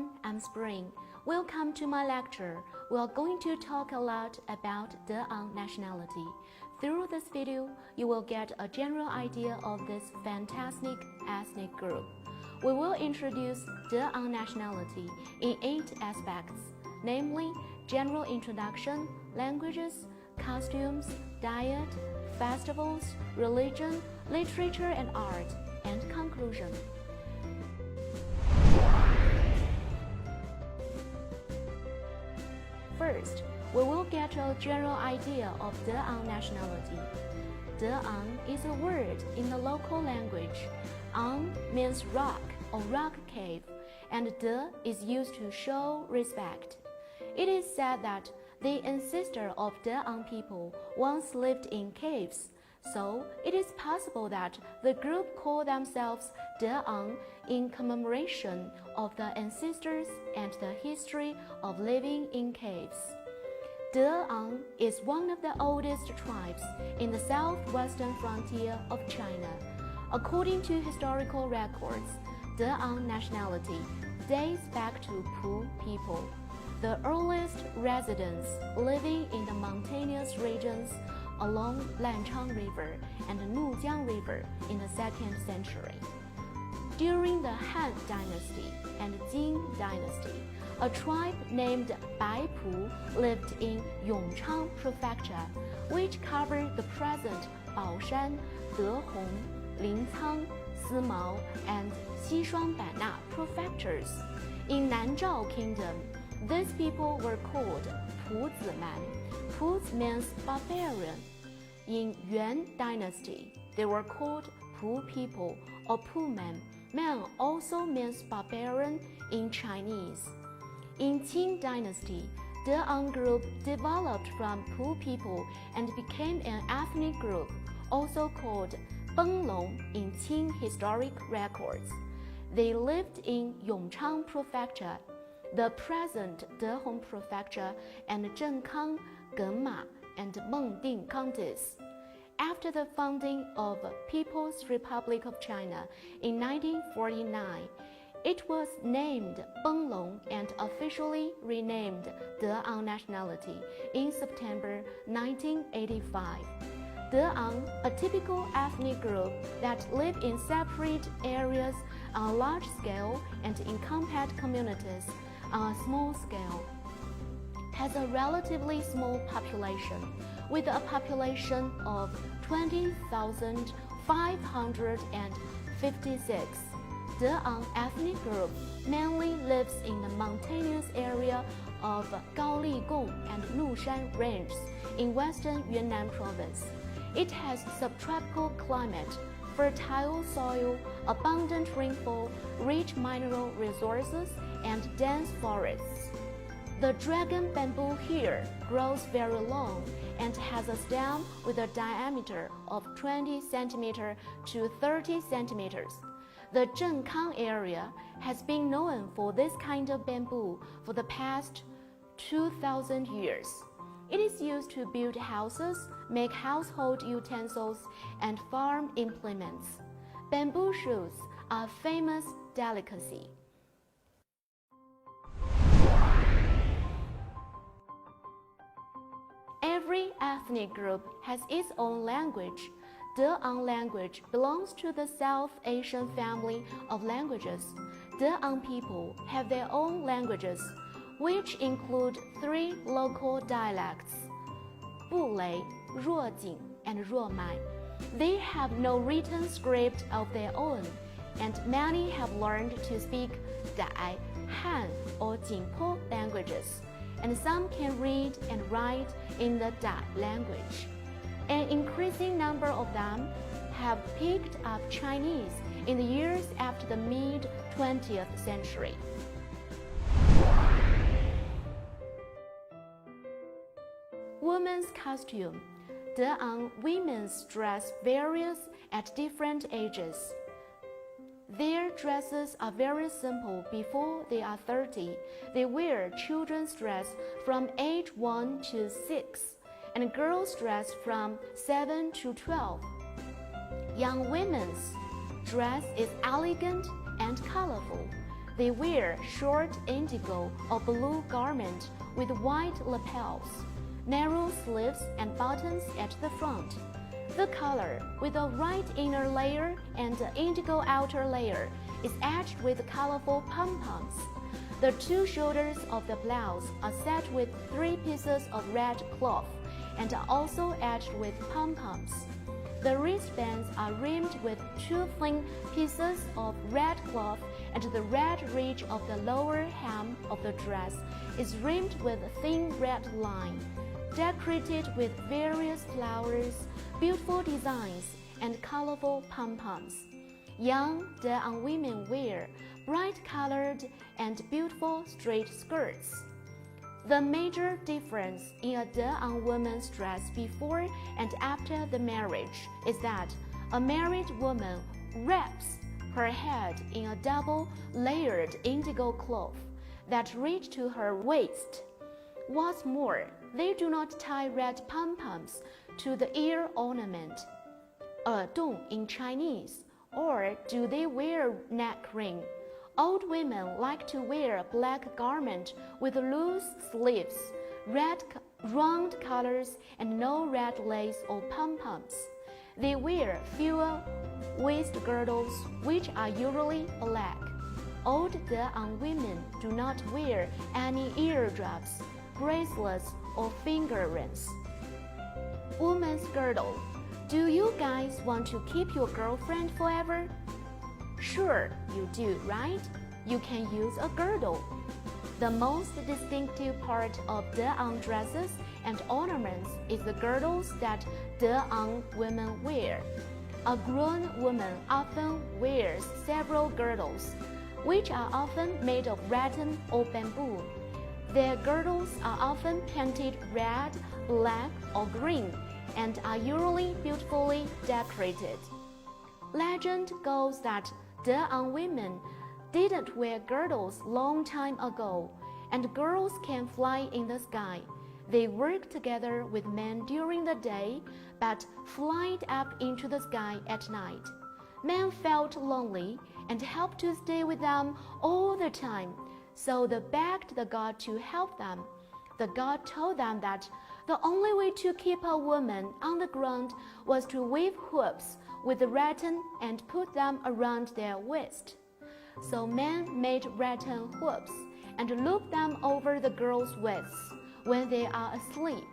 everyone, I'm Spring. Welcome to my lecture. We are going to talk a lot about De'ang nationality. Through this video, you will get a general idea of this fantastic ethnic group. We will introduce De'ang nationality in 8 aspects, namely general introduction, languages, costumes, diet, festivals, religion, literature and art, and conclusion. First, we will get a general idea of De'ang nationality. De'ang is a word in the local language. Ang means rock or rock cave, and De is used to show respect. It is said that the ancestor of De'ang people once lived in caves, so it is possible that the group call themselves De'ang in commemoration of the ancestors and the history of living in caves. De'ang is one of the oldest tribes in the southwestern frontier of China. According to historical records, De'ang nationality dates back to Pu people, the earliest residents living in the mountainous regions along Lanchang River and Nujiang River in the 2nd century. During the Han Dynasty and Jin Dynasty, a tribe named Baipu lived in Yongchang Prefecture, which covered the present Baoshan, Dehong, Lincang, Simao, and Xishuangbanna prefectures. In Nanzhao Kingdom, these people were called Puziman. Puz means barbarian. In Yuan Dynasty, they were called Pu people or Pumen. Man also means barbarian in Chinese. In Qing Dynasty, De'ang group developed from Pu people and became an ethnic group, also called Benglong in Qing historic records. They lived in Yongchang Prefecture, the present Dehong Prefecture, and Zhenkang, Genma, and Mengding counties. After the founding of People's Republic of China in 1949, it was named Benglong and officially renamed De'ang nationality in September 1985. De'ang, a typical ethnic group that live in separate areas on a large scale and in compact communities on a small scale, has a relatively small population, with a population of 20,556. De'ang ethnic group mainly lives in the mountainous area of Gaoligong and Lushan ranges in western Yunnan province. It has subtropical climate, fertile soil, abundant rainfall, rich mineral resources, and dense forests. The dragon bamboo here grows very long and has a stem with a diameter of 20 cm to 30 cm. The Zhenkang area has been known for this kind of bamboo for the past 2,000 years. It is used to build houses, make household utensils, and farm implements. Bamboo shoes are a famous delicacy. Every ethnic group has its own language. De'ang language belongs to the South Asian family of languages. De'ang people have their own languages, which include 3 local dialects: Bulei, Ruojing, and Ruomai. They have no written script of their own, and many have learned to speak Dai, Han, or Jingpo languages, and some can read and write in the Dai language. An increasing number of them have picked up Chinese in the years after the mid-20th century. Women's costume. De'ang women's dress varies at different ages. Their dresses are very simple before they are 30. They wear children's dress from age 1 to 6, and girls' dress from 7 to 12. Young women's dress is elegant and colorful. They wear short indigo or blue garment with wide lapels, narrow sleeves and buttons at the front. The color, with a white inner layer and an indigo outer layer, is edged with colorful pom-poms. The two shoulders of the blouse are set with 3 pieces of red cloth and are also edged with pom-poms. The wristbands are rimmed with 2 thin pieces of red cloth, and the red ridge of the lower hem of the dress is rimmed with a thin red line, decorated with various flowers, beautiful designs, and colorful pom-poms. Young De-ang women wear bright-colored and beautiful straight skirts. The major difference in a De-ang woman's dress before and after the marriage is that a married woman wraps her head in a double-layered indigo cloth that reaches to her waist. What's more, they do not tie red pom-poms to the ear ornament, 耳洞 in Chinese, or do they wear neck ring. Old women like to wear a black garment with loose sleeves, red round collars, and no red lace or pom-poms. They wear fewer waist girdles, which are usually black. Old De-ang women do not wear any eardrops, bracelets, or finger rings. Woman's girdle. Do you guys want to keep your girlfriend forever? Sure, you do, right? You can use a girdle. The most distinctive part of De-ang dresses and ornaments is the girdles that De-ang women wear. A grown woman often wears several girdles, which are often made of rattan or bamboo. Their girdles are often painted red, black, or green, and are usually beautifully decorated. Legend goes that De-ang women didn't wear girdles long time ago, and girls can fly in the sky. They work together with men during the day, but fly up into the sky at night. Men felt lonely and helped to stay with them all the time, so they begged the god to help them. The god told them that the only way to keep a woman on the ground was to weave hoops with rattan and put them around their waist. So men made rattan hoops and looped them over the girls' waists when they are asleep.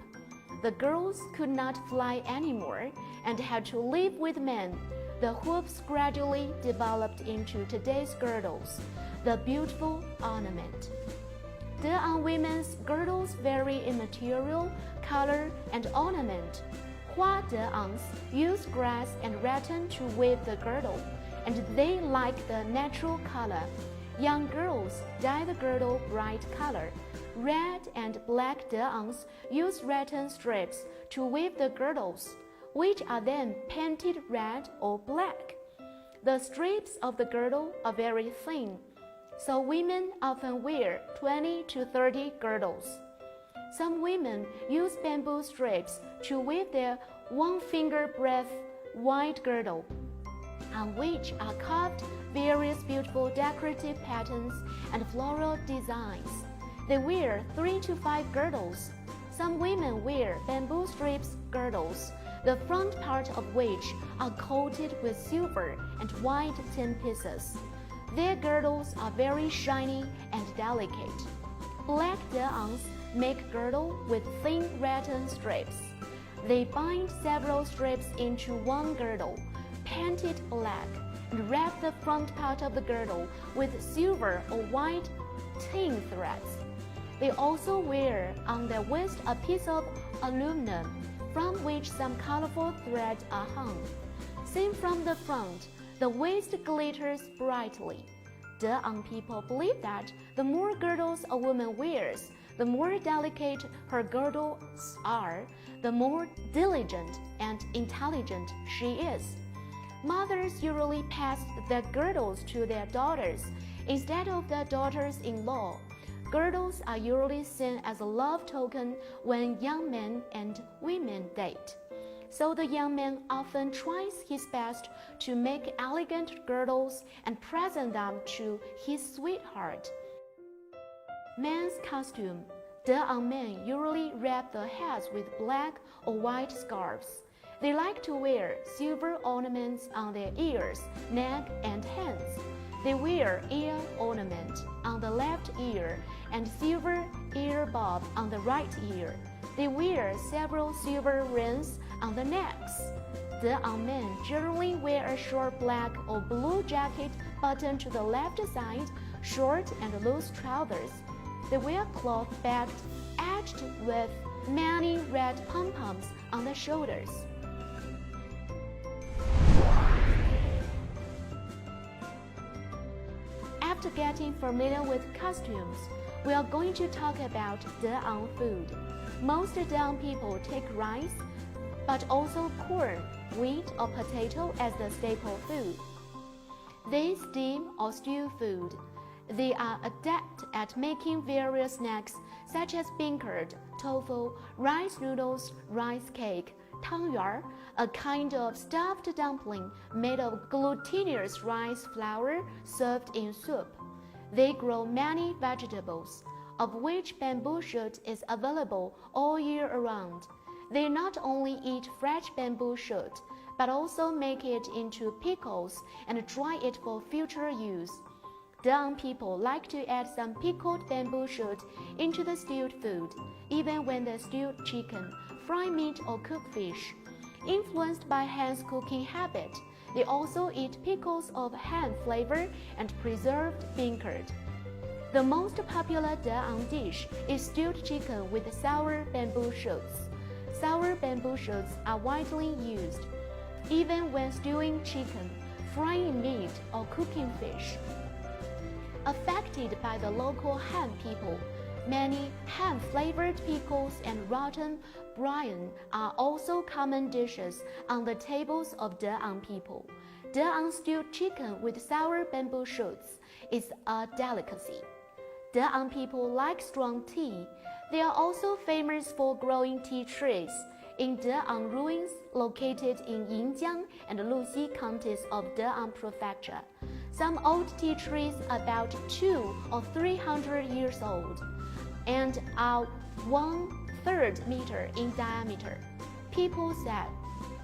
The girls could not fly anymore and had to live with men. The hoops gradually developed into today's girdles, the beautiful ornament. De-ang women's girdles vary in material, color, and ornament. Hua De-angs use grass and rattan to weave the girdle, and they like the natural color. Young girls dye the girdle bright color. Red and black De-angs use rattan strips to weave the girdles, which are then painted red or black. The strips of the girdle are very thin, so women often wear 20 to 30 girdles. Some women use bamboo strips to weave their one-finger breadth wide girdle, on which are carved various beautiful decorative patterns and floral designs. They wear 3 to 5 girdles. Some women wear bamboo strips girdles, the front part of which are coated with silver and white tin pieces. Their girdles are very shiny and delicate. Black De-angs make girdle with thin rattan strips. They bind several strips into one girdle, paint it black, and wrap the front part of the girdle with silver or white tin threads. They also wear on their waist a piece of aluminum, from which some colorful threads are hung. Seen from the front, the waist glitters brightly. De-ang people believe that the more girdles a woman wears, the more delicate her girdles are, the more diligent and intelligent she is. Mothers usually pass their girdles to their daughters instead of their daughters-in-law. Girdles are usually seen as a love token when young men and women date. so the young man often tries his best to make elegant girdles and present them to his sweetheart. Men's costume. De-ang men usually wrap their heads with black or white scarves. They like to wear silver ornaments on their ears, neck, and hands. They wear ear ornament on the left ear and silver ear bob on the right ear. They wear several silver rings on the necks. De-ang men generally wear a short black or blue jacket buttoned to the left side, short and loose trousers. They wear cloth bags edged with many red pom-poms on the shoulders. After getting familiar with costumes, we are going to talk about De-ang food. Most De-ang people take rice, but also corn, wheat, or potato as the staple food. They steam or stew food. They are adept at making various snacks such as beancurd, tofu, rice noodles, rice cake, tangyuan, a kind of stuffed dumpling made of glutinous rice flour served in soup. They grow many vegetables, of which bamboo shoot is available all year around. They not only eat fresh bamboo shoot, but also make it into pickles and dry it for future use. De-ang people like to add some pickled bamboo shoot into the stewed food, even when they stew chicken, fry meat, or cook fish. Influenced by Han's cooking habit, they also eat pickles of Han flavor and preserved beancurd. The most popular De-ang dish is stewed chicken with sour bamboo shoots. Sour bamboo shoots are widely used, even when stewing chicken, frying meat, or cooking fish. Affected by the local Han people, many Han-flavored pickles and rotten brine are also common dishes on the tables of De-ang people. De-ang stewed chicken with sour bamboo shoots is a delicacy. De-ang people like strong tea. They are also famous for growing tea trees. In De-ang ruins located in Yinjiang and Luxi counties of De-ang Prefecture, some old tea trees about 200 or 300 years old and are 1/3 meter in diameter. People said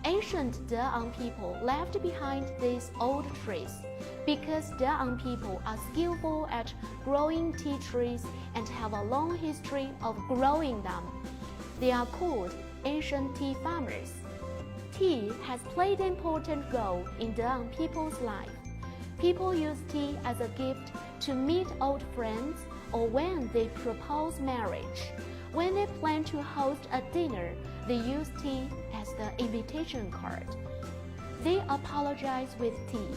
ancient De-ang people left behind these old trees because De-ang people are skillful at growing tea trees and have a long history of growing them. They are called ancient tea farmers. Tea has played an important role in De-ang people's life. People use tea as a gift to meet old friends or when they propose marriage. When they plan to host a dinner, they use tea as the invitation card. They apologize with tea.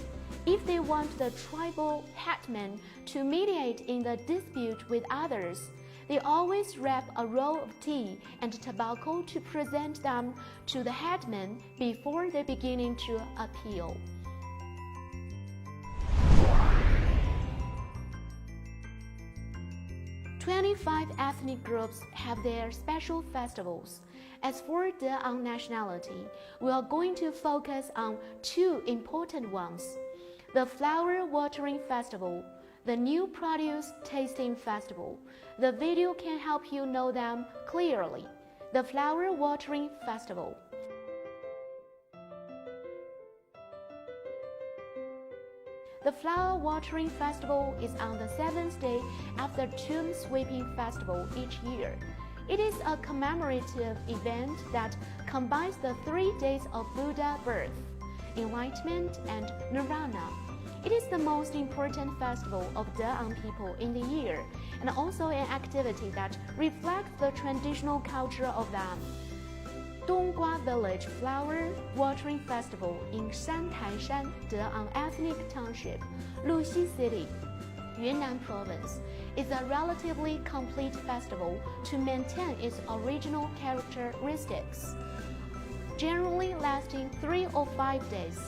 If they want the tribal hetman to mediate in the dispute with others, they always wrap a roll of tea and tobacco to present them to the hetman before they begin to appeal. 25 ethnic groups have their special festivals. As for De-ang nationality, we are going to focus on 2 important ones: the Flower Watering Festival, the New Produce Tasting Festival. The video can help you know them clearly. The Flower Watering Festival. The Flower Watering Festival is on the 7th day after Tomb Sweeping Festival each year. It is a commemorative event that combines the 3 days of Buddha birth, enlightenment, and nirvana. It is the most important festival of De-ang people in the year, and also an activity that reflects the traditional culture of them. Donggua Village Flower Watering Festival in Shantaishan, De-ang Ethnic Township, Luxi City, Yunnan Province, is a relatively complete festival to maintain its original characteristics, generally lasting 3 or 5 days.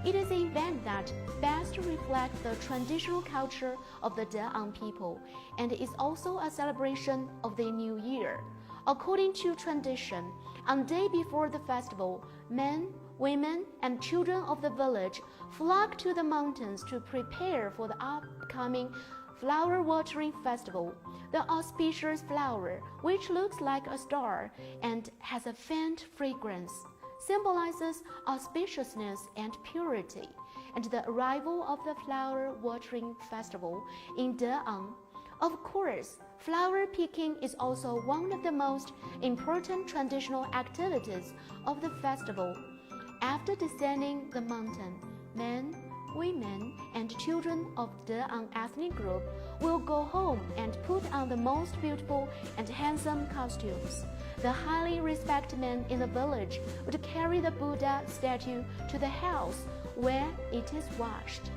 It is an event that best reflects the traditional culture of the De-ang people and is also a celebration of the New Year. According to tradition, On the day before the festival, men, women, and children of the village flock to the mountains to prepare for the upcoming flower watering festival. The auspicious flower, which looks like a star and has a faint fragrance, symbolizes auspiciousness and purity, and the arrival of the flower watering festival in De'an. Of course, flower picking is also one of the most important traditional activities of the festival. After descending the mountain, men, women, and children of the ethnic group will go home and put on the most beautiful and handsome costumes. The highly respected men in the village would carry the Buddha statue to the house where it is washed.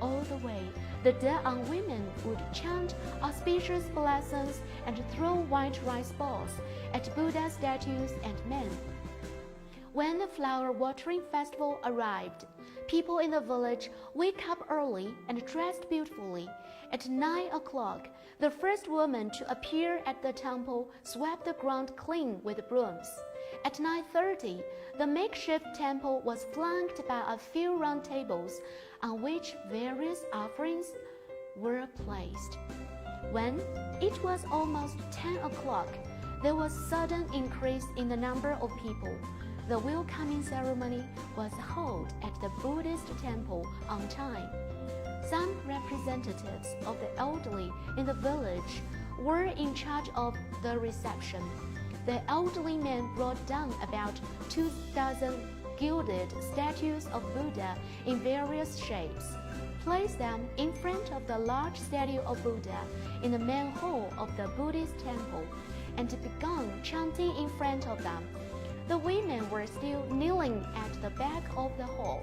All the way, the De'an women would chant auspicious blessings and throw white rice balls at Buddha statues and men. When the flower watering festival arrived, people in the village wake up early and dressed beautifully. At 9 o'clock, the first woman to appear at the temple swept the ground clean with brooms. At 9:30, the makeshift temple was flanked by a few round tables on which various offerings were placed. When it was almost 10 o'clock, there was a sudden increase in the number of people. The welcoming ceremony was held at the Buddhist temple on time. Some representatives of the elderly in the village were in charge of the reception. The elderly men brought down about 2,000 gilded statues of Buddha in various shapes, placed them in front of the large statue of Buddha in the main hall of the Buddhist temple, and began chanting in front of them. The women were still kneeling at the back of the hall.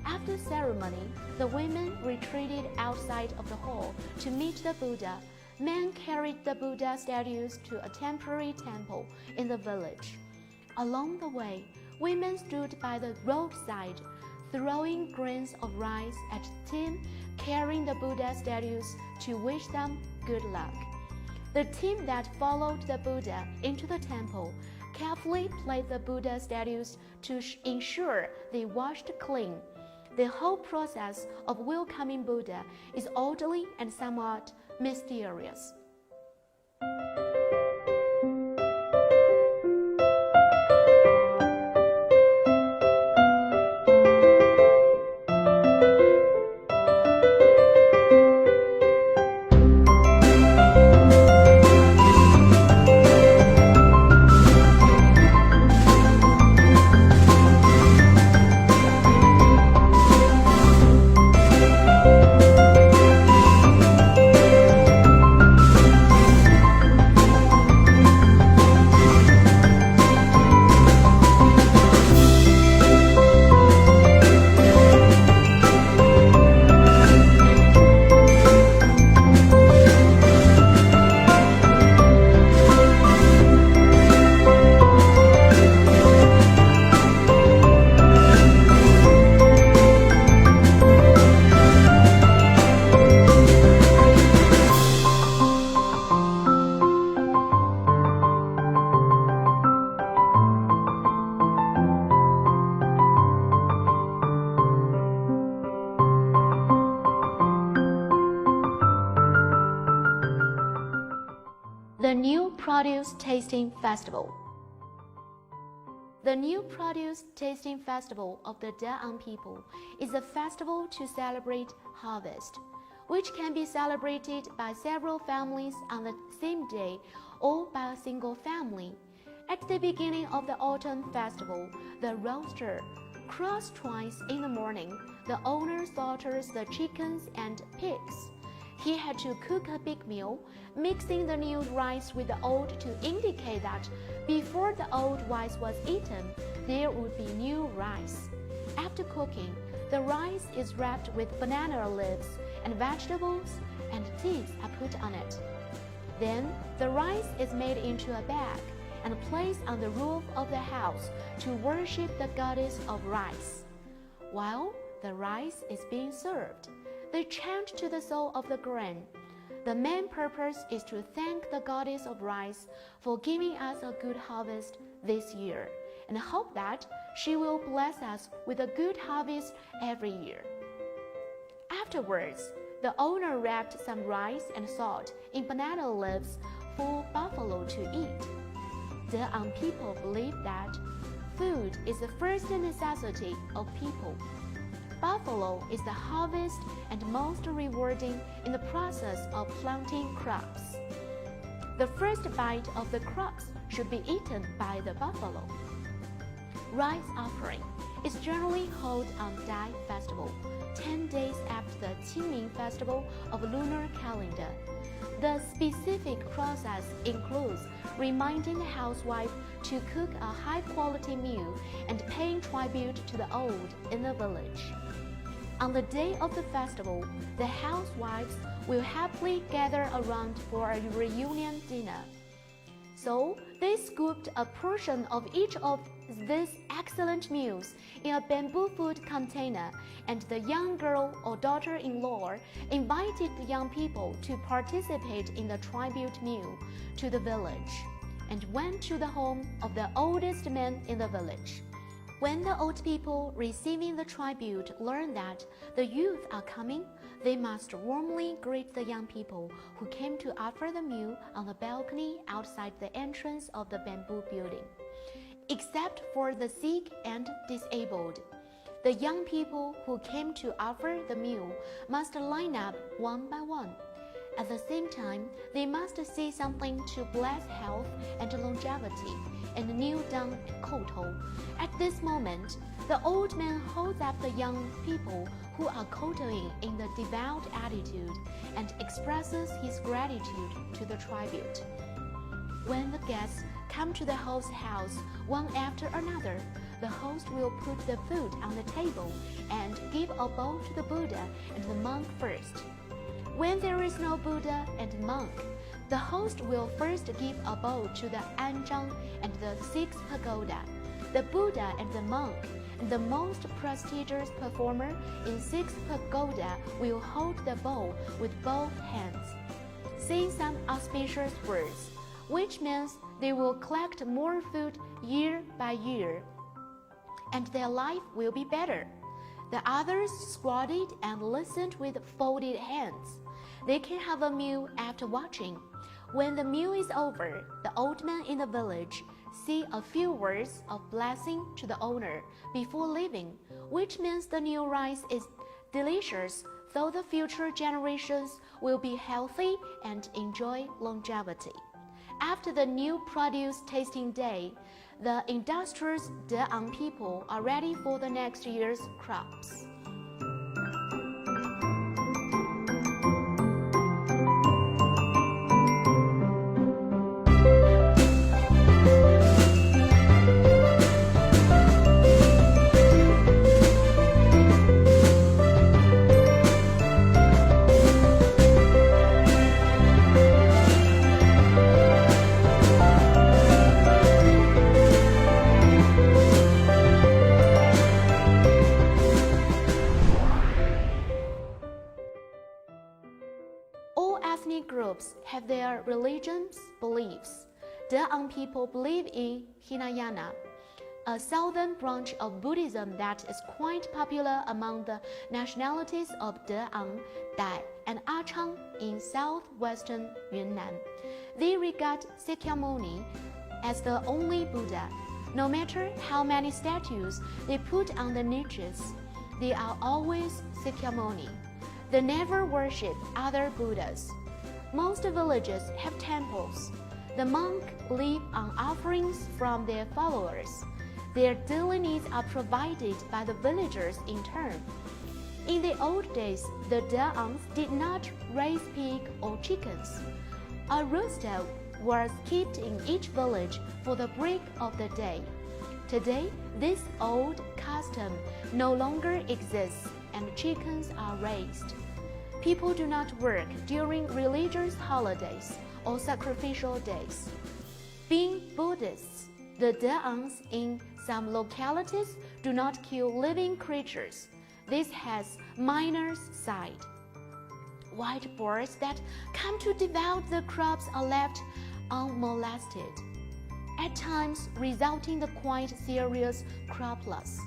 After the ceremony, the women retreated outside of the hall to meet the Buddha. Men carried the Buddha statues to a temporary temple in the village. Along the way, women stood by the roadside, throwing grains of rice at the team carrying the Buddha statues to wish them good luck. The team that followed the Buddha into the temple carefully placed the Buddha statues to ensure they washed clean. The whole process of welcoming Buddha is orderly and somewhat mysterious. The New Produce Tasting Festival. The New Produce Tasting Festival of the De'an people is a festival to celebrate harvest, which can be celebrated by several families on the same day or by a single family. At the beginning of the autumn festival, the roaster crows twice in the morning. The owner slaughters the chickens and pigs. He had to cook a big meal, mixing the new rice with the old to indicate that before the old rice was eaten, there would be new rice. After cooking, the rice is wrapped with banana leaves and vegetables, and seeds are put on it. Then, the rice is made into a bag and placed on the roof of the house to worship the goddess of rice. While the rice is being served, they chant to the soul of the grain. The main purpose is to thank the goddess of rice for giving us a good harvest this year, and hope that she will bless us with a good harvest every year. Afterwards, the owner wrapped some rice and salt in banana leaves for buffalo to eat. The Ang people believe that food is the first necessity of people. Buffalo is the harvest and most rewarding in the process of planting crops. The first bite of the crops should be eaten by the buffalo. Rice offering is generally held on Dai Festival, 10 days after the Qingming festival of lunar calendar. The specific process includes reminding the housewife to cook a high-quality meal and paying tribute to the old in the village. On the day of the festival, the housewives will happily gather around for a reunion dinner. So, they scooped a portion of each of these excellent meals in a bamboo food container, and the young girl or daughter-in-law invited the young people to participate in the tribute meal to the village, and went to the home of the oldest man in the village. When the old people receiving the tribute learn that the youth are coming, they must warmly greet the young people who came to offer the meal on the balcony outside the entrance of the bamboo building. Except for the sick and disabled, the young people who came to offer the meal must line up one by one. At the same time, they must say something to bless health and longevity, and kneel down kowtow. At this moment, the old man holds up the young people who are kowtowing in the devout attitude and expresses his gratitude to the tribute. When the guests come to the host's house one after another, the host will put the food on the table and give a bowl to the Buddha and the monk first. When there is no Buddha and monk, the host will first give a bowl to the Anzhang and the sixth pagoda. The Buddha and the monk and the most prestigious performer in sixth pagoda will hold the bowl with both hands, saying some auspicious words, which means they will collect more food year by year, and their life will be better. The others squatted and listened with folded hands. They can have a meal after watching. When the meal is over, the old man in the village say a few words of blessing to the owner before leaving, which means the new rice is delicious, so the future generations will be healthy and enjoy longevity. After the new produce tasting day, the industrious De'ang people are ready for the next year's crops. Ethnic groups have their religions, beliefs. De'ang people believe in Hinayana, a southern branch of Buddhism that is quite popular among the nationalities of De'ang, Dai, and Achang in southwestern Yunnan. They regard Sakyamuni as the only Buddha. No matter how many statues they put on the niches, they are always Sakyamuni. They never worship other Buddhas. Most villages have temples. The monks live on offerings from their followers. Their daily needs are provided by the villagers in turn. In the old days, the De'angs did not raise pig or chickens. A rooster was kept in each village for the break of the day. Today, this old custom no longer exists and chickens are raised. People do not work during religious holidays or sacrificial days. Being Buddhists, the De'angs in some localities do not kill living creatures. This has minor side. wild boars that come to devour the crops are left unmolested, at times resulting in the quite serious crop loss.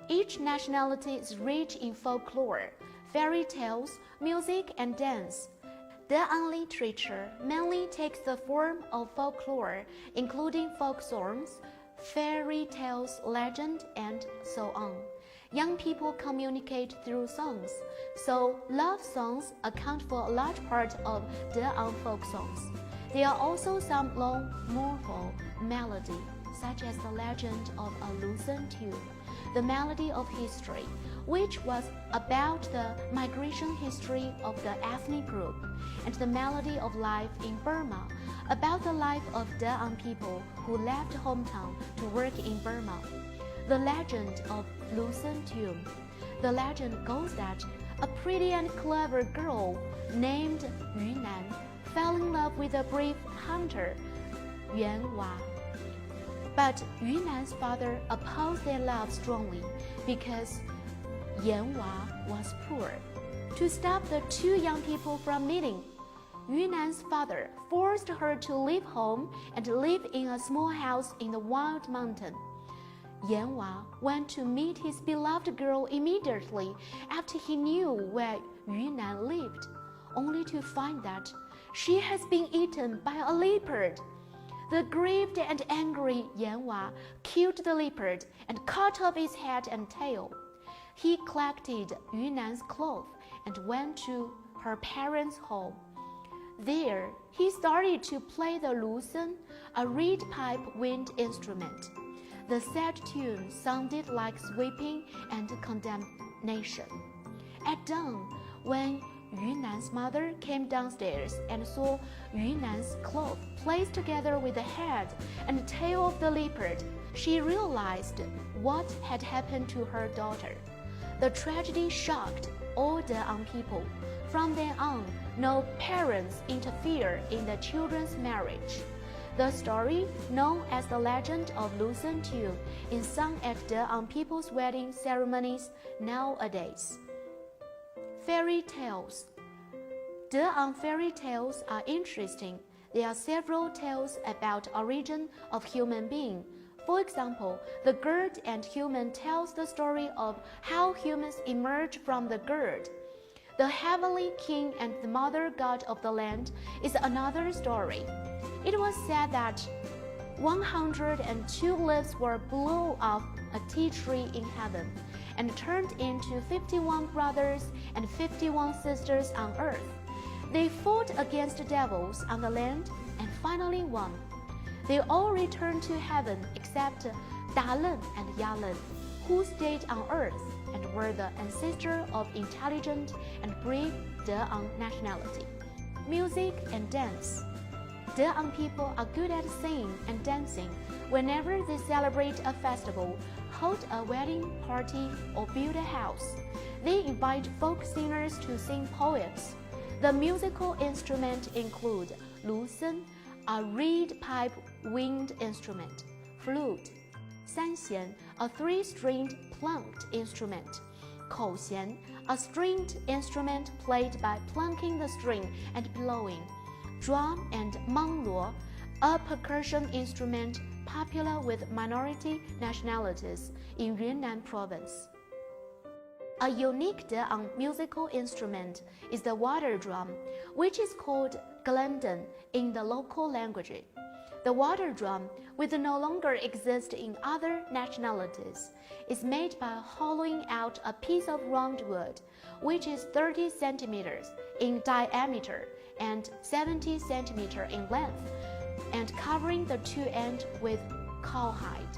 Each nationality is rich in folklore, fairy tales, music, and dance. De'an literature mainly takes the form of folklore, including folk songs, fairy tales, legend, and so on. Young people communicate through songs, so love songs account for a large part of De'an folk songs. There are also some long, mournful melody, such as the legend of a Lucerne tune, the melody of history, which was about the migration history of the ethnic group, and the melody of life in Burma, about the life of De'an people who left hometown to work in Burma. The legend of Lucerne tune. The legend goes that a pretty and clever girl named Yu Nan fell in love with a brave hunter, Yuan Wa. But Yu Nan's father opposed their love strongly because Yan Wa was poor. To stop the two young people from meeting, Yu Nan's father forced her to leave home and live in a small house in the wild mountain. Yan Wa went to meet his beloved girl immediately after he knew where Yu Nan lived, only to find that she has been eaten by a leopard. The grieved and angry Yan Wa killed the leopard and cut off its head and tail. He collected Yu Nan's clothes and went to her parents' home. There, he started to play the lucerne, a reed pipe wind instrument. The sad tune sounded like sweeping and condemnation. At dawn, when Yu Nan's mother came downstairs and saw Yu Nan's clothes placed together with the head and tail of the leopard, she realized what had happened to her daughter. The tragedy shocked all De'an people. From then on, no parents interfere in the children's marriage. The story, known as the legend of Lucerne tune, is sung at De'an people's wedding ceremonies nowadays. Fairy tales. De'an fairy tales are interesting. There are several tales about origin of human being. For example, the gourd and human tells the story of how humans emerged from the gourd. The heavenly king and the mother god of the land is another story. It was said that 102 leaves were blown off a tea tree in heaven and turned into 51 brothers and 51 sisters on earth. They fought against devils on the land and finally won. They all returned to heaven except Dalen and Yalen, who stayed on earth and were the ancestor of intelligent and brave De'an nationality. Music and dance. De'an people are good at singing and dancing. Whenever they celebrate a festival, hold a wedding party, or build a house, they invite folk singers to sing poems. The musical instruments include lucerne, a reed pipe wind instrument, flute, sanxian, a three-stringed plunked instrument, kouxian, a stringed instrument played by plunking the string and blowing, drum, and mangluo, a percussion instrument popular with minority nationalities in Yunnan province. A unique De'an musical instrument is the water drum, which is called glendon in the local language. The water drum, which no longer exists in other nationalities, is made by hollowing out a piece of round wood, which is 30 centimeters in diameter and 70 centimeters in length, and covering the two ends with cowhide.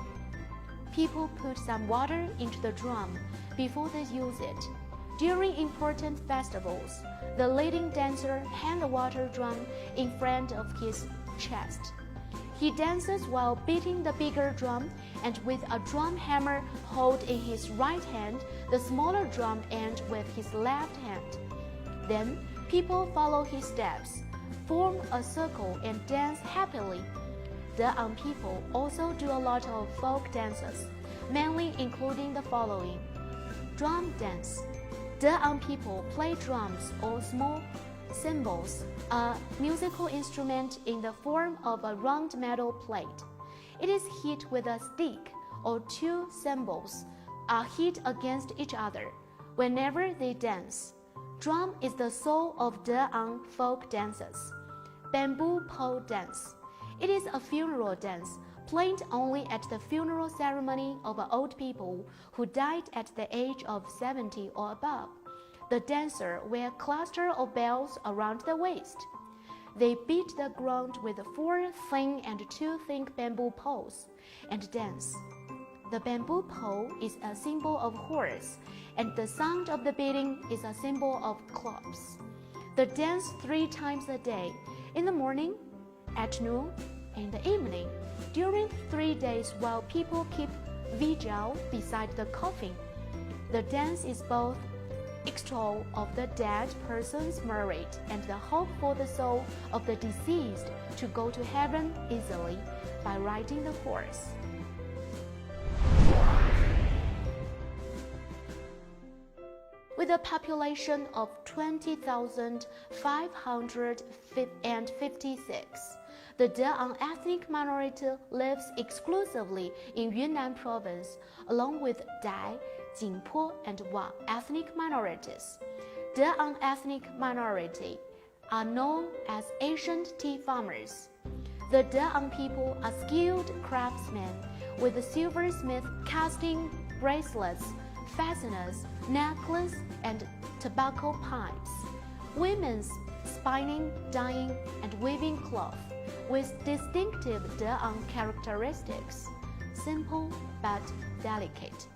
People put some water into the drum before they use it. During important festivals, the leading dancer hands the water drum in front of his chest. He dances while beating the bigger drum and with a drum hammer held in his right hand, the smaller drum end with his left hand. Then people follow his steps, form a circle and dance happily. De'an people also do a lot of folk dances. mainly including the following: drum dance. De'ang people play drums or small cymbals, a musical instrument in the form of a round metal plate. It is hit with a stick, or two cymbals are hit against each other whenever they dance. Drum is the soul of De'ang folk dances. Bamboo pole dance. It is a funeral dance played only at the funeral ceremony of old people who died at the age of 70 or above. The dancer wear a cluster of bells around the waist. They beat the ground with 4 thin and 2 thick bamboo poles and dance. The bamboo pole is a symbol of horse, and the sound of the beating is a symbol of clubs. They dance 3 times a day, in the morning, at noon, in the evening, during 3 days while people keep vigil beside the coffin. The dance is both extol of the dead person's merit and the hope for the soul of the deceased to go to heaven easily by riding the horse. With a population of 20,556, the De'ang ethnic minority lives exclusively in Yunnan province, along with Dai, Jingpo, and Wa ethnic minorities. De'ang ethnic minority are known as ancient tea farmers. The De'ang people are skilled craftsmen, with the silversmith casting bracelets, fasteners, necklaces, and tobacco pipes. Women spinning, dyeing, and weaving cloth with distinctive De'ang characteristics, simple but delicate.